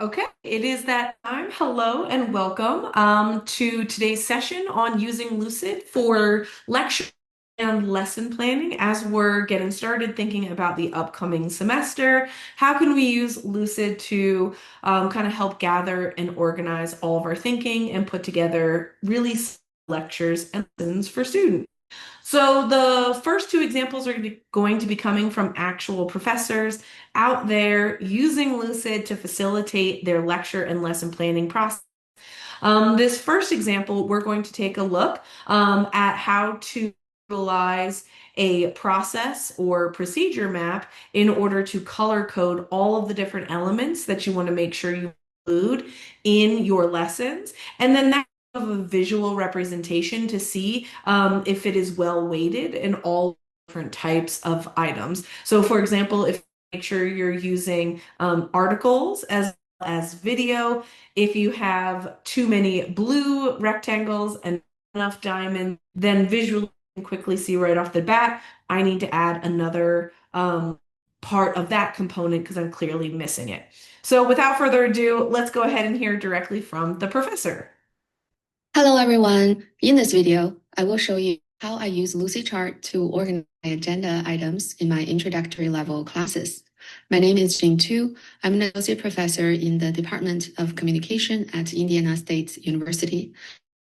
Okay, it is that time. Hello and welcome to today's session on using Lucid for lecture and lesson planning as we're getting started thinking about the upcoming semester. How can we use Lucid to kind of help gather and organize all of our thinking and put together really lectures and lessons for students? So the first two examples are going to be coming from actual professors out there using Lucid to facilitate their lecture and lesson planning process. This first example, we're going to take a look at how to utilize a process or procedure map in order to color code all of the different elements that you want to make sure you include in your lessons. And then that of a visual representation to see if it is well weighted in all different types of items. So, for example, if make sure you're using articles as video, if you have too many blue rectangles and enough diamonds, then visually you can quickly see right off the bat, I need to add another part of that component because I'm clearly missing it. So without further ado, let's go ahead and hear directly from the professor. Hello everyone. In this video, I will show you how I use Lucidchart to organize my agenda items in my introductory level classes. My name is Jing Tu. I'm an associate professor in the Department of Communication at Indiana State University.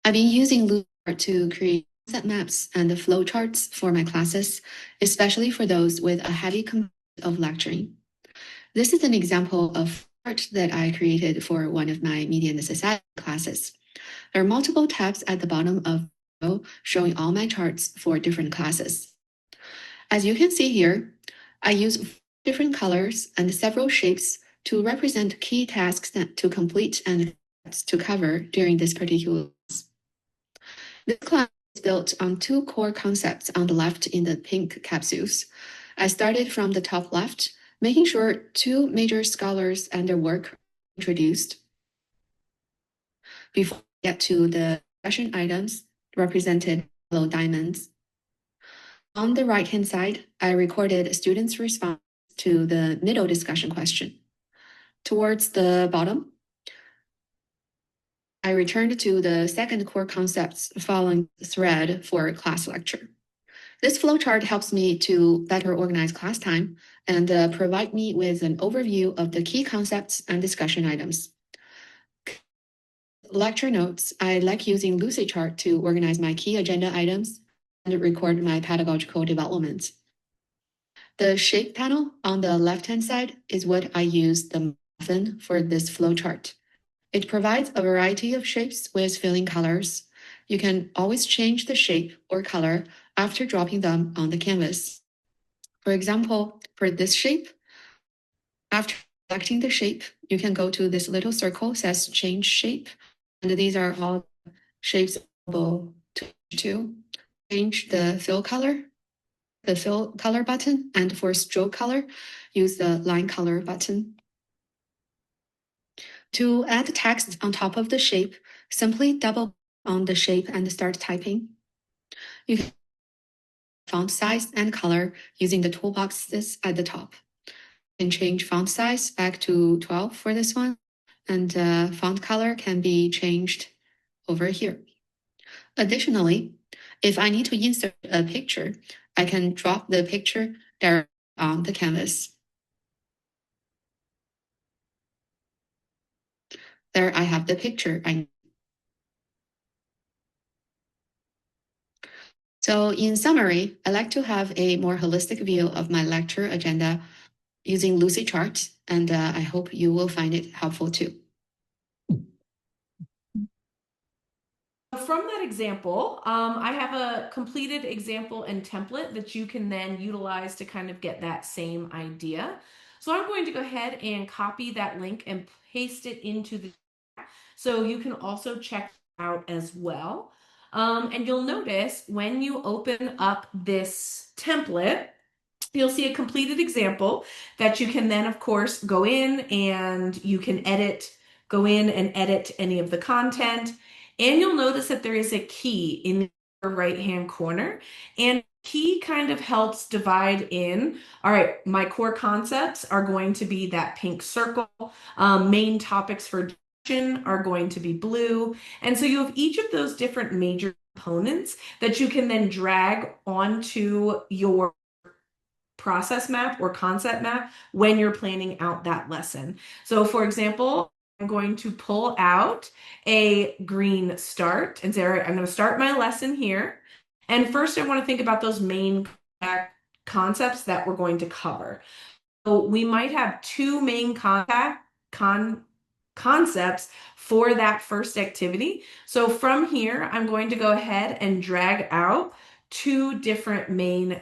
I've been using Lucidchart to create concept maps and flowcharts for my classes, especially for those with a heavy component of lecturing. This is an example of chart that I created for one of my Media and Society classes. There are multiple tabs at the bottom of the row showing all my charts for different classes. As you can see here, I use different colors and several shapes to represent key tasks to complete and to cover during this particular class. This class is built on two core concepts on the left in the pink capsules. I started from the top left, making sure two major scholars and their work are introduced before we get to the discussion items represented below diamonds. On the right-hand side, I recorded students' response to the middle discussion question. Towards the bottom, I returned to the second core concepts following the thread for class lecture. This flowchart helps me to better organize class time and provide me with an overview of the key concepts and discussion items. Lecture notes, I like using Lucidchart to organize my key agenda items and record my pedagogical development. The shape panel on the left-hand side is what I use the often for this flowchart. It provides a variety of shapes with filling colors. You can always change the shape or color after dropping them on the canvas. For example, for this shape, after selecting the shape, you can go to this little circle says change shape. And these are all shapes available to change the fill color button, and for stroke color, use the line color button. To add text on top of the shape, simply double on the shape and start typing. You can font size and color using the toolboxes at the top. You can change font size back to 12 for this one, and font color can be changed over here. Additionally, if I need to insert a picture, I can drop the picture directly on the canvas. There I have the picture. So in summary, I like to have a more holistic view of my lecture agenda using Lucidchart, and I hope you will find it helpful too. From that example, I have a completed example and template that you can then utilize to kind of get that same idea. So I'm going to go ahead and copy that link and paste it into the chat so you can also check it out as well. And you'll notice when you open up this template, you'll see a completed example that you can then, of course, go in and you can go in and edit any of the content. And you'll notice that there is a key in right-hand corner. And he kind of helps divide in, all right, my core concepts are going to be that pink circle. Main topics for discussion are going to be blue. And so you have each of those different major components that you can then drag onto your process map or concept map when you're planning out that lesson. So for example, I'm going to pull out a green start and say, all right, I'm going to start my lesson here. And first I want to think about those main concepts that we're going to cover. So we might have two main concepts for that first activity. So from here, I'm going to go ahead and drag out two different main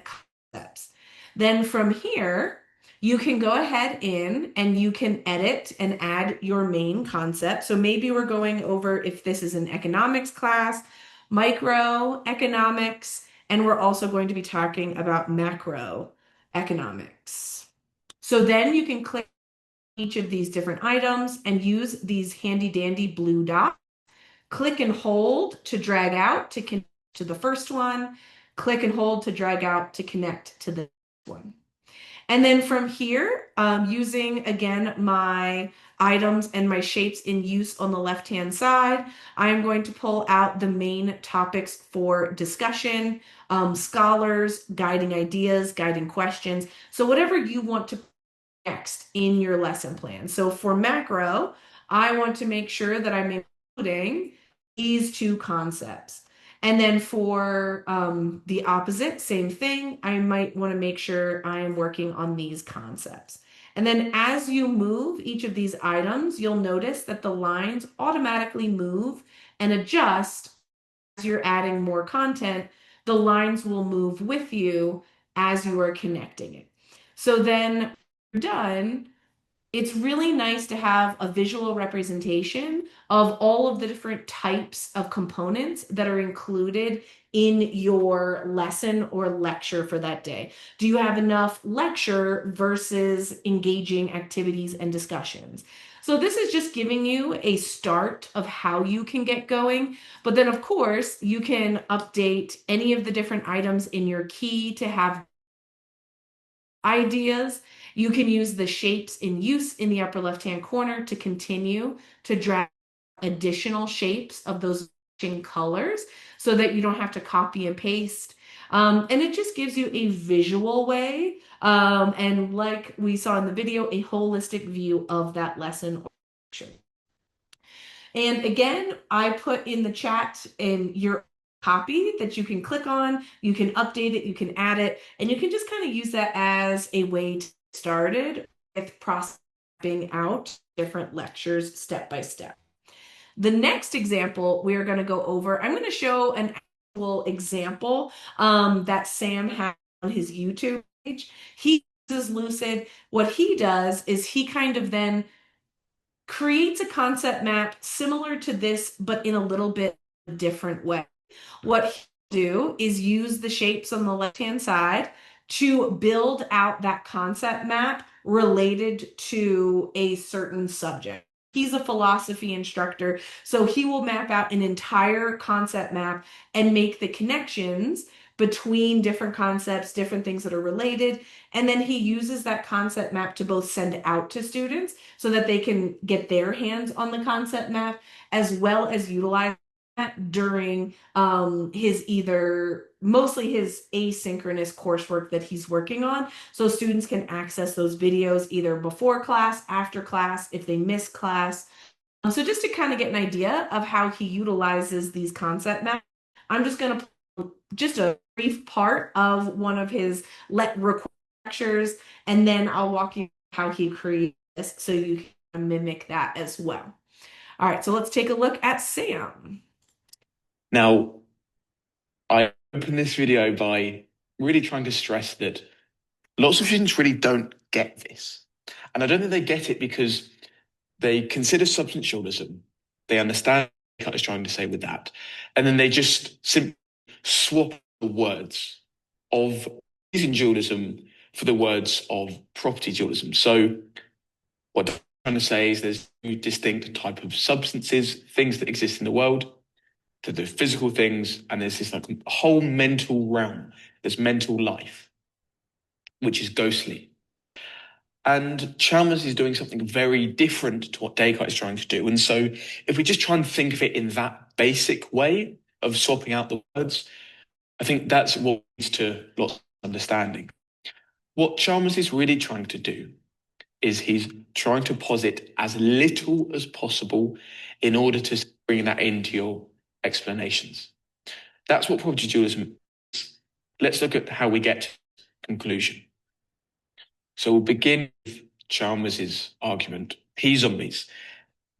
concepts. Then from here, you can go ahead in and you can edit and add your main concept. So maybe we're going over, if this is an economics class, microeconomics, and we're also going to be talking about macroeconomics. So then you can click each of these different items and use these handy dandy blue dots. Click and hold to drag out to connect to the first one. Click and hold to drag out to connect to the next one. And then from here, using again my items and my shapes in use on the left-hand side, I am going to pull out the main topics for discussion, scholars, guiding ideas, guiding questions. So whatever you want to next in your lesson plan. So for macro, I want to make sure that I'm including these two concepts. And then for the opposite, same thing, I might want to make sure I am working on these concepts. And then as you move each of these items, you'll notice that the lines automatically move and adjust as you're adding more content. The lines will move with you as you are connecting it. So then done, it's really nice to have a visual representation of all of the different types of components that are included in your lesson or lecture for that day. Do you have enough lecture versus engaging activities and discussions? So this is just giving you a start of how you can get going. But then, of course, you can update any of the different items in your key to have ideas. You can use the shapes in use in the upper left-hand corner to continue to drag additional shapes of those matching colors so that you don't have to copy and paste. And it just gives you a visual way, and like we saw in the video, a holistic view of that lesson or lecture. And again, I put in the chat in your copy that you can click on, you can update it, you can add it, and you can just kind of use that as a way to get started with processing out different lectures step by step. The next example we're going to go over, I'm going to show an actual example that Sam has on his YouTube page. He uses Lucid. What he does is he kind of then creates a concept map similar to this, but in a little bit different way. What he do is use the shapes on the left-hand side to build out that concept map related to a certain subject. He's a philosophy instructor, so he will map out an entire concept map and make the connections between different concepts, different things that are related. And then he uses that concept map to both send out to students so that they can get their hands on the concept map, as well as utilize that during his either mostly his asynchronous coursework that he's working on. So students can access those videos either before class, after class, if they miss class. So just to kind of get an idea of how he utilizes these concept maps, I'm just going to just a brief part of one of his lectures, and then I'll walk you through how he creates this so you can mimic that as well. All right, so let's take a look at Sam. Now, I open this video by really trying to stress that lots of students really don't get this. And I don't think they get it because they consider substantialism. They understand what Kant is trying to say with that. And then they just simply swap the words of using dualism for the words of property dualism. So what I'm trying to say is there's two distinct type of substances, things that exist in the world. to the physical things, and there's this like whole mental realm, this mental life, which is ghostly. And Chalmers is doing something very different to what Descartes is trying to do. And so, if we just try and think of it in that basic way of swapping out the words, I think that's what leads to lots of understanding. What Chalmers is really trying to do is he's trying to posit as little as possible in order to bring that into your explanations. That's what property dualism is. Let's look at how we get to conclusion. So we'll begin with Chalmers's argument. P-zombies.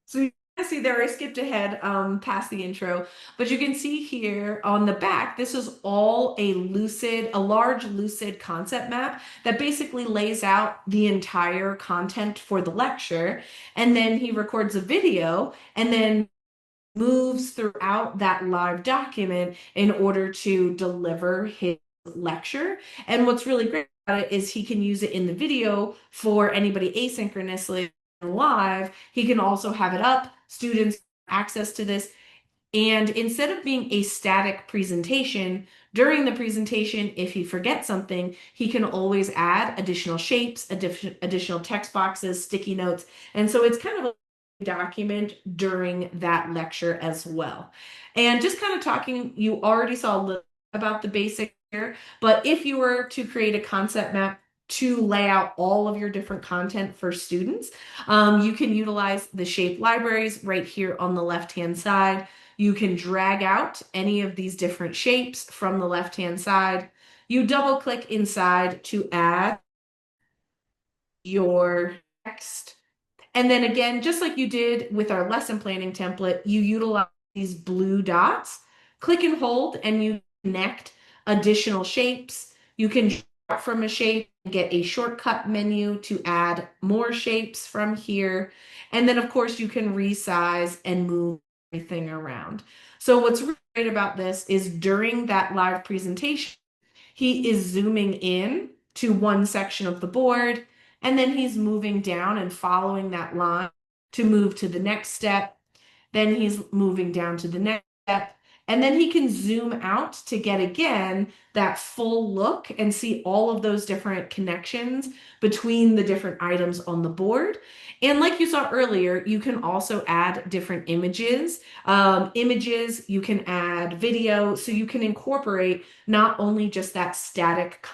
So you can see there, I skipped ahead past the intro, but you can see here on the back, this is all a large Lucid concept map that basically lays out the entire content for the lecture. And then he records a video and then moves throughout that live document in order to deliver his lecture. And what's really great about it is he can use it in the video for anybody asynchronously live. He can also have it up, students access to this. And instead of being a static presentation, during the presentation, if he forgets something, he can always add additional shapes, additional text boxes, sticky notes. And so it's kind of a document during that lecture as well. And just kind of talking, you already saw a little about the basic here, but if you were to create a concept map to lay out all of your different content for students, you can utilize the shape libraries right here on the left-hand side. You can drag out any of these different shapes from the left-hand side. You double click inside to add your text. And then again, just like you did with our lesson planning template, you utilize these blue dots, click and hold, and you connect additional shapes. You can drop from a shape and get a shortcut menu to add more shapes from here. And then, of course, you can resize and move everything around. So what's really great about this is during that live presentation, he is zooming in to one section of the board, and then he's moving down and following that line to move to the next step. Then he's moving down to the next step. And then he can zoom out to get again that full look and see all of those different connections between the different items on the board. And like you saw earlier, you can also add different images. You can add video, so you can incorporate not only just that static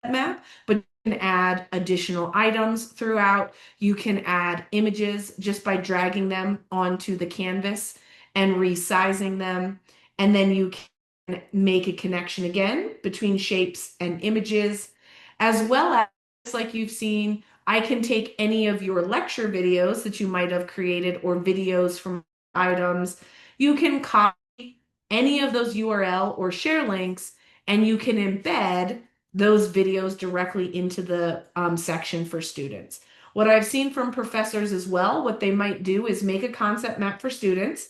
map, but you can add additional items throughout. You can add images just by dragging them onto the canvas and resizing them. And then you can make a connection again between shapes and images, as well as, like you've seen, I can take any of your lecture videos that you might have created or videos from items. You can copy any of those URL or share links, and you can embed those videos directly into the section for students. What I've seen from professors as well, what they might do is make a concept map for students.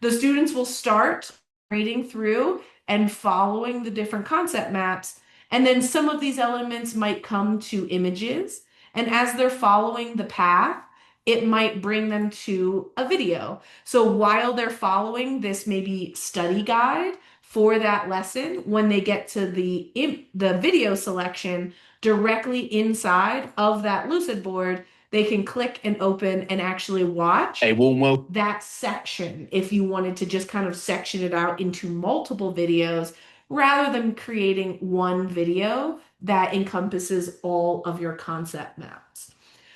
The students will start reading through and following the different concept maps, and then some of these elements might come to images. And as they're following the path, it might bring them to a video. So while they're following this maybe study guide for that lesson, when they get to the video selection directly inside of that Lucid board, they can click and open and actually watch that section if you wanted to just kind of section it out into multiple videos rather than creating one video that encompasses all of your concept maps.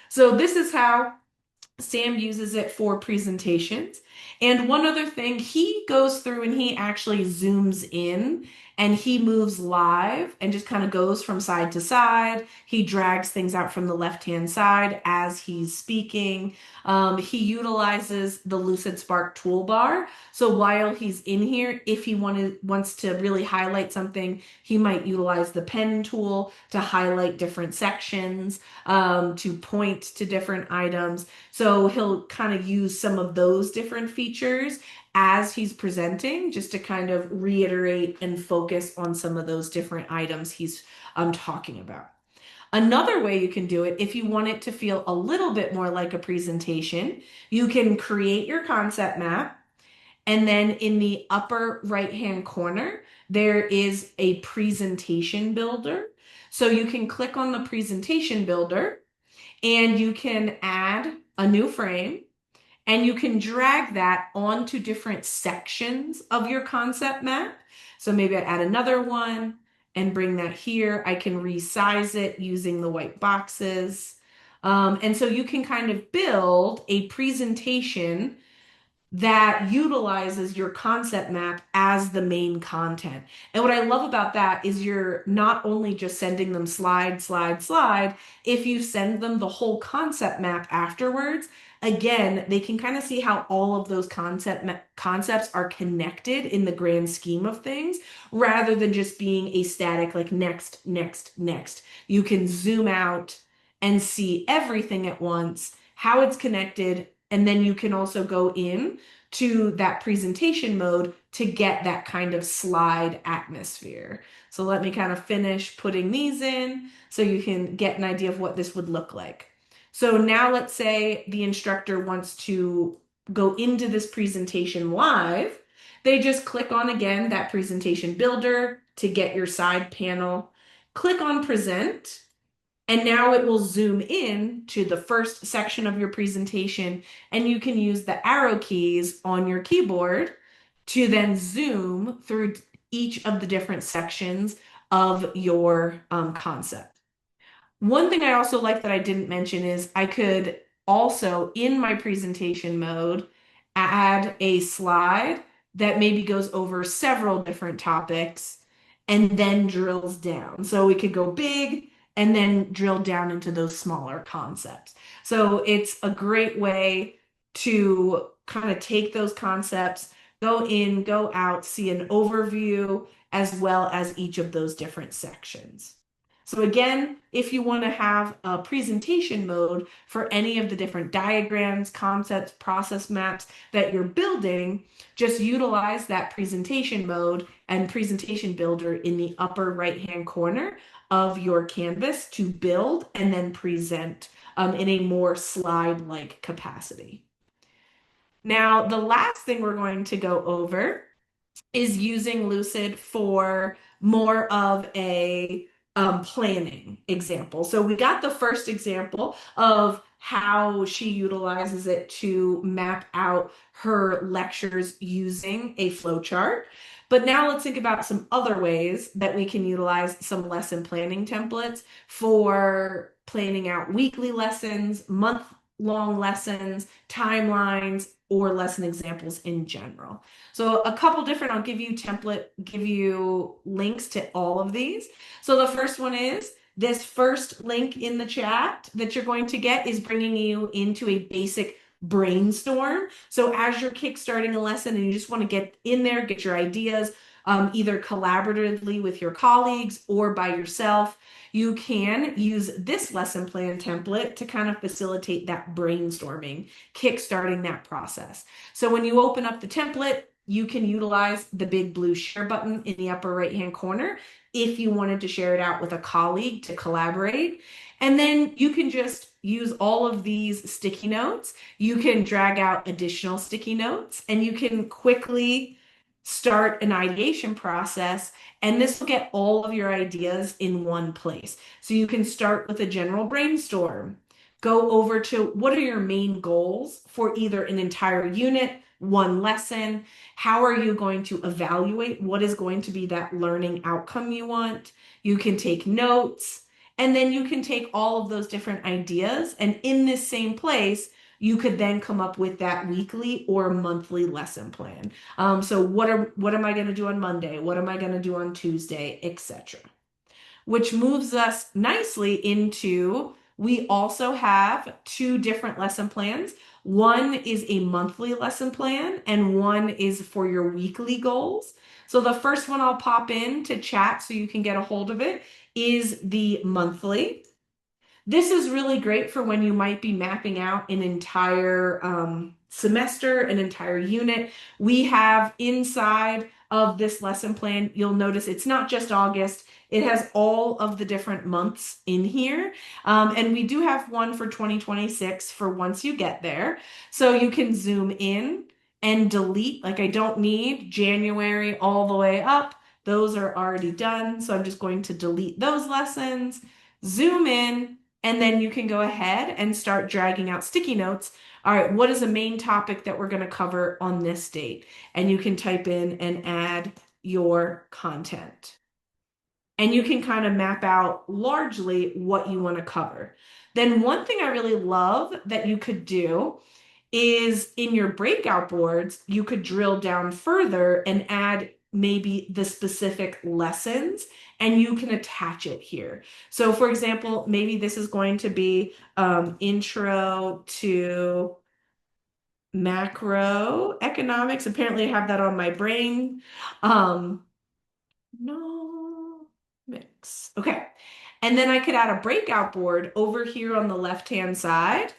So this is how Sam uses it for presentations. And one other thing, he goes through and he actually zooms in and he moves live and just kind of goes from side to side. He drags things out from the left-hand side as he's speaking. He utilizes the Lucid Spark toolbar. So while he's in here, if he wants to really highlight something, he might utilize the pen tool to highlight different sections, to point to different items. So he'll kind of use some of those different features as he's presenting, just to kind of reiterate and focus on some of those different items he's talking about. Another way you can do it, if you want it to feel a little bit more like a presentation, you can create your concept map And then in the upper right-hand corner, there is a presentation builder. So you can click on the presentation builder and you can add a new frame and you can drag that onto different sections of your concept map. So maybe I add another one and bring that here. I can resize it using the white boxes. And so you can kind of build a presentation that utilizes your concept map as the main content. And what I love about that is you're not only just sending them slide, slide, slide. If you send them the whole concept map afterwards, again, they can kind of see how all of those concepts are connected in the grand scheme of things, rather than just being a static like next, next, next. You can zoom out and see everything at once, how it's connected, and then you can also go in to that presentation mode to get that kind of slide atmosphere. So let me kind of finish putting these in so you can get an idea of what this would look like. So now let's say the instructor wants to go into this presentation live. They just click on again that presentation builder to get your side panel. Click on present. And now it will zoom in to the first section of your presentation, and you can use the arrow keys on your keyboard to then zoom through each of the different sections of your concept. One thing I also like that I didn't mention is I could also, in my presentation mode, add a slide that maybe goes over several different topics and then drills down. So we could go big and then drill down into those smaller concepts. So it's a great way to kind of take those concepts, go in, go out, see an overview, as well as each of those different sections. So again, if you want to have a presentation mode for any of the different diagrams, concepts, process maps that you're building, just utilize that presentation mode and presentation builder in the upper right-hand corner of your canvas to build and then present in a more slide-like capacity. Now, the last thing we're going to go over is using Lucid for more of a planning example. So we got the first example of how she utilizes it to map out her lectures using a flowchart. But now let's think about some other ways that we can utilize some lesson planning templates for planning out weekly lessons, month-long lessons, timelines, or lesson examples in general. So a couple different, I'll give you links to all of these. So the first one is this first link in the chat that you're going to get is bringing you into a basic brainstorm. So as you're kickstarting a lesson and you just want to get in there, get your ideas, either collaboratively with your colleagues or by yourself, you can use this lesson plan template to kind of facilitate that brainstorming, kickstarting that process. So when you open up the template, you can utilize the big blue share button in the upper right-hand corner if you wanted to share it out with a colleague to collaborate. And then you can just use all of these sticky notes. You can drag out additional sticky notes and you can quickly start an ideation process. And this will get all of your ideas in one place. So you can start with a general brainstorm, go over to what are your main goals for either an entire unit, one lesson. How are you going to evaluate what is going to be that learning outcome you want? You can take notes, and then you can take all of those different ideas, and in this same place, you could then come up with that weekly or monthly lesson plan. So what am I going to do on Monday? What am I going to do on Tuesday, etc. Which moves us nicely into we also have two different lesson plans. One is a monthly lesson plan, and one is for your weekly goals. So the first one I'll pop in to chat so you can get a hold of it is the monthly. This is really great for when you might be mapping out an entire semester, an entire unit. We have inside of this lesson plan, you'll notice it's not just August, it has all of the different months in here. And we do have one for 2026 for once you get there. So you can zoom in and delete. Like I don't need January all the way up. Those are already done. So I'm just going to delete those lessons, zoom in, and then you can go ahead and start dragging out sticky notes. All right, what is the main topic that we're going to cover on this date? And you can type in and add your content. And you can kind of map out largely what you want to cover. Then one thing I really love that you could do is in your breakout boards, you could drill down further and add maybe the specific lessons and you can attach it here. So for example, maybe this is going to be intro to macroeconomics. Apparently I have that on my brain. Um, no mix. Okay. And then I could add a breakout board over here on the left-hand side.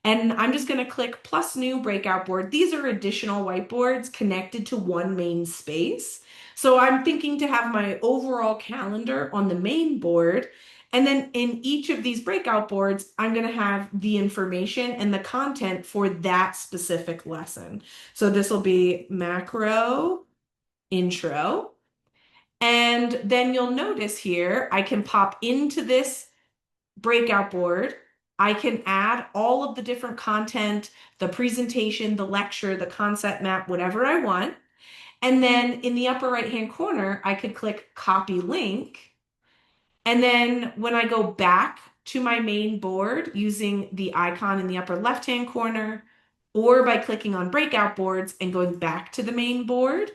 And I'm just going to click plus new breakout board. These are additional whiteboards connected to one main space. So I'm thinking to have my overall calendar on the main board. And then in each of these breakout boards, I'm going to have the information and the content for that specific lesson. So this will be macro intro. And then you'll notice here, I can pop into this breakout board. I can add all of the different content, the presentation, the lecture, the concept map, whatever I want. And then in the upper right-hand corner, I could click copy link. And then when I go back to my main board using the icon in the upper left-hand corner, or by clicking on breakout boards and going back to the main board,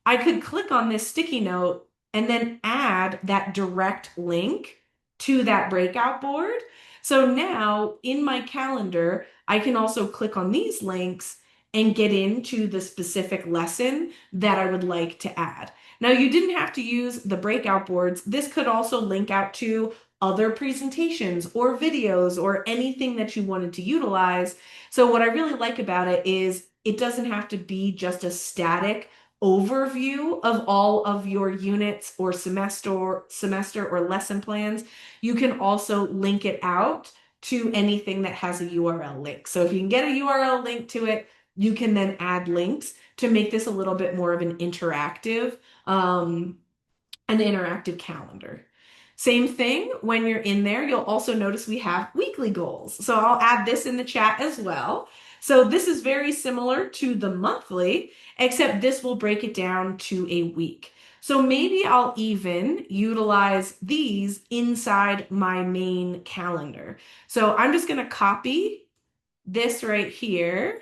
I could click on this sticky note and then add that direct link to that breakout board. So now in my calendar, I can also click on these links and get into the specific lesson that I would like to add. Now, you didn't have to use the breakout boards. This could also link out to other presentations or videos or anything that you wanted to utilize. So what I really like about it is it doesn't have to be just a static overview of all of your units or semester or lesson plans. You can also link it out to anything that has a URL link. So if you can get a URL link to it, you can then add links to make this a little bit more of an interactive calendar. Same thing when you're in there, you'll also notice we have weekly goals. So I'll add this in the chat as well. So this is very similar to the monthly, except this will break it down to a week. So maybe I'll even utilize these inside my main calendar. So I'm just going to copy this right here.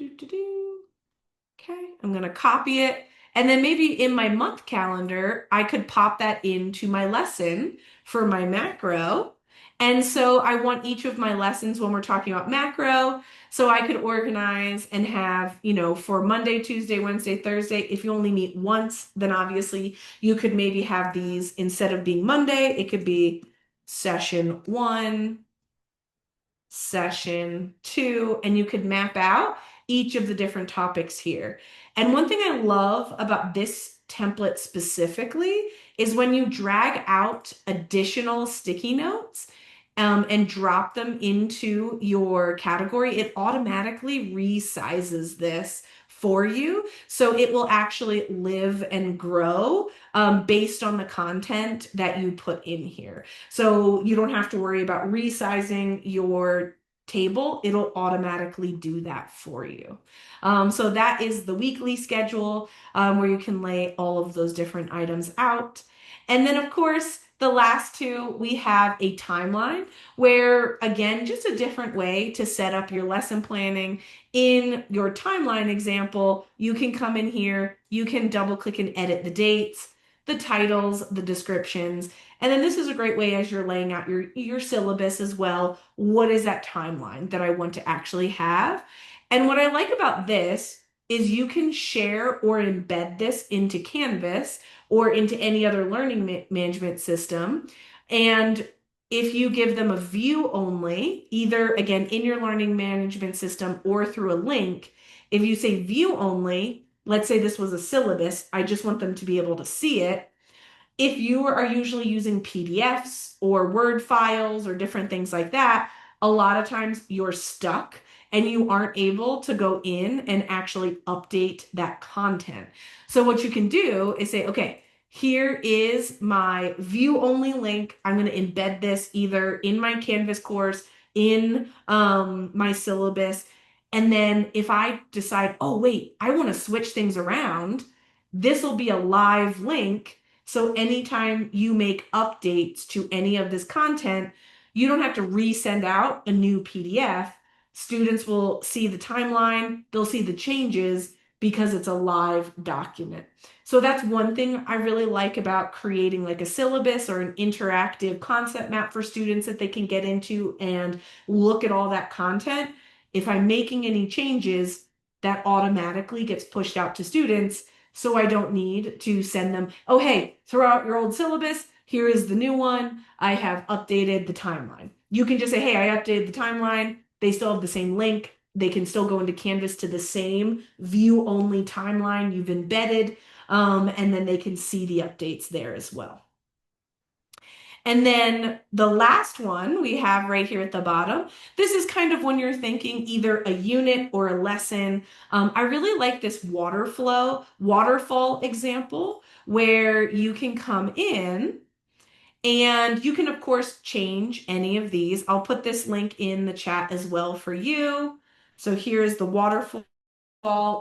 Okay, I'm going to copy it. And then maybe in my month calendar, I could pop that into my lesson for my macro. And so I want each of my lessons when we're talking about macro. So I could organize and have, for Monday, Tuesday, Wednesday, Thursday, if you only meet once, then obviously you could maybe have these instead of being Monday, it could be session 1, session 2, and you could map out each of the different topics here. And one thing I love about this template specifically is when you drag out additional sticky notes and drop them into your category, it automatically resizes this for you. So it will actually live and grow based on the content that you put in here. So you don't have to worry about resizing your table. It'll automatically do that for you. So that is the weekly schedule where you can lay all of those different items out. And then, of course, the last two, we have a timeline where, again, just a different way to set up your lesson planning. In your timeline example, you can come in here, you can double click and edit the dates, the titles, the descriptions. And then this is a great way as you're laying out your syllabus as well. What is that timeline that I want to actually have? And what I like about this is you can share or embed this into Canvas or into any other learning management system. And if you give them a view only, either again in your learning management system or through a link, if you say view only, let's say this was a syllabus, I just want them to be able to see it. If you are usually using PDFs or Word files or different things like that, a lot of times you're stuck and you aren't able to go in and actually update that content. So what you can do is say, okay, here is my view only link. I'm going to embed this either in my Canvas course, in my syllabus. And then if I decide, oh, wait, I want to switch things around, this will be a live link. So anytime you make updates to any of this content, you don't have to resend out a new PDF. Students will see the timeline, they'll see the changes because it's a live document. So that's one thing I really like about creating like a syllabus or an interactive concept map for students that they can get into and look at all that content. If I'm making any changes, that automatically gets pushed out to students. So I don't need to send them, oh, hey, throw out your old syllabus. Here is the new one. I have updated the timeline. You can just say, hey, I updated the timeline. They still have the same link. They can still go into Canvas to the same view only timeline you've embedded. And then they can see the updates there as well. And then the last one we have right here at the bottom. This is kind of when you're thinking either a unit or a lesson. I really like this waterfall example where you can come in and you can, of course, change any of these. I'll put this link in the chat as well for you. So here's the waterfall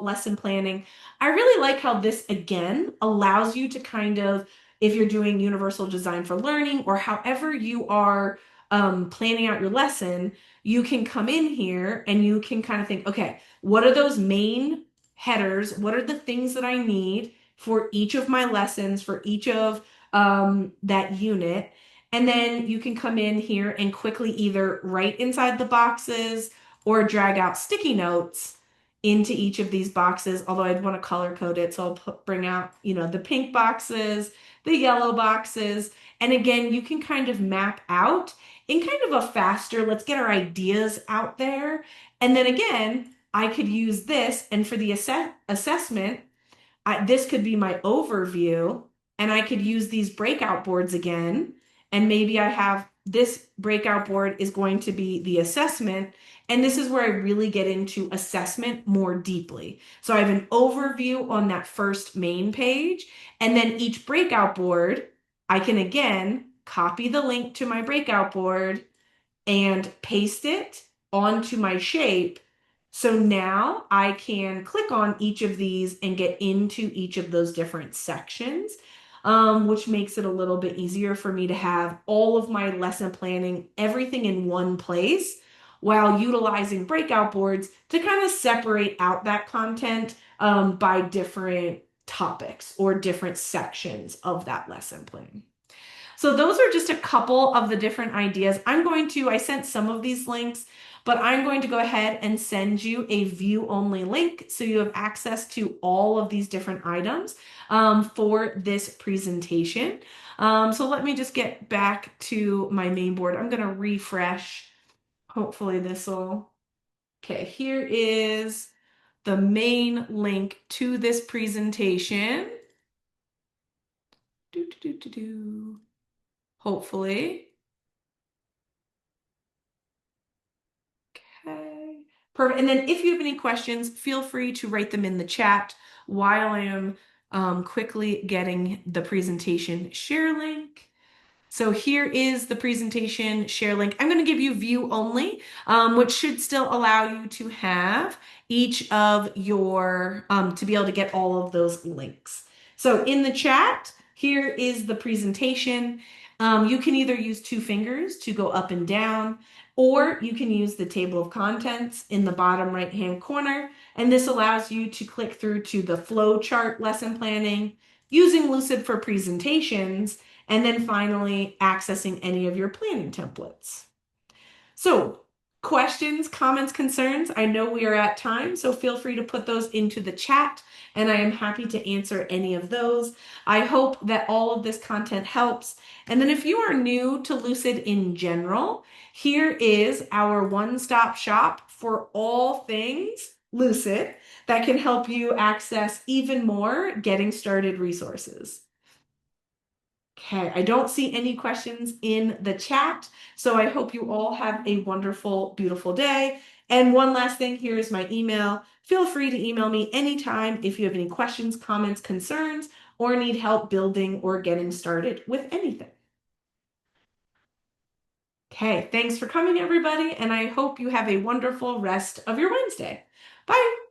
lesson planning. I really like how this again allows you to kind of, if you're doing universal design for learning or however you are planning out your lesson, you can come in here and you can kind of think, okay, what are those main headers? What are the things that I need for each of my lessons, for each of that unit? And then you can come in here and quickly either write inside the boxes or drag out sticky notes into each of these boxes, although I'd want to color code it. So bring out, the pink boxes, the yellow boxes. And again, you can kind of map out in kind of a faster, let's get our ideas out there. And then again, I could use this. And for the assessment, this could be my overview, and I could use these breakout boards again. And maybe I have this breakout board is going to be the assessment. And this is where I really get into assessment more deeply. So I have an overview on that first main page. And then each breakout board, I can again copy the link to my breakout board and paste it onto my shape. So now I can click on each of these and get into each of those different sections, which makes it a little bit easier for me to have all of my lesson planning, everything in one place, while utilizing breakout boards to kind of separate out that content by different topics or different sections of that lesson plan. So those are just a couple of the different ideas. I sent some of these links, but I'm going to go ahead and send you a view only link so you have access to all of these different items for this presentation. So let me just get back to my main board. I'm going to refresh. Hopefully this will. Okay, here is the main link to this presentation. Do, do, do, do, do. Hopefully. Okay, perfect. And then if you have any questions, feel free to write them in the chat while I am quickly getting the presentation share link. So here is the presentation share link. I'm going to give you view only, which should still allow you to have each of your, to be able to get all of those links. So in the chat, here is the presentation. You can either use two fingers to go up and down, or you can use the table of contents in the bottom right-hand corner. And this allows you to click through to the flow chart lesson planning, using Lucid for presentations, and then finally accessing any of your planning templates. So questions, comments, concerns, I know we are at time, so feel free to put those into the chat and I am happy to answer any of those. I hope that all of this content helps. And then if you are new to Lucid in general, here is our one-stop shop for all things Lucid that can help you access even more getting started resources. Okay, I don't see any questions in the chat, so I hope you all have a wonderful, beautiful day. And one last thing, here is my email. Feel free to email me anytime if you have any questions, comments, concerns, or need help building or getting started with anything. Okay, thanks for coming, everybody, and I hope you have a wonderful rest of your Wednesday. Bye.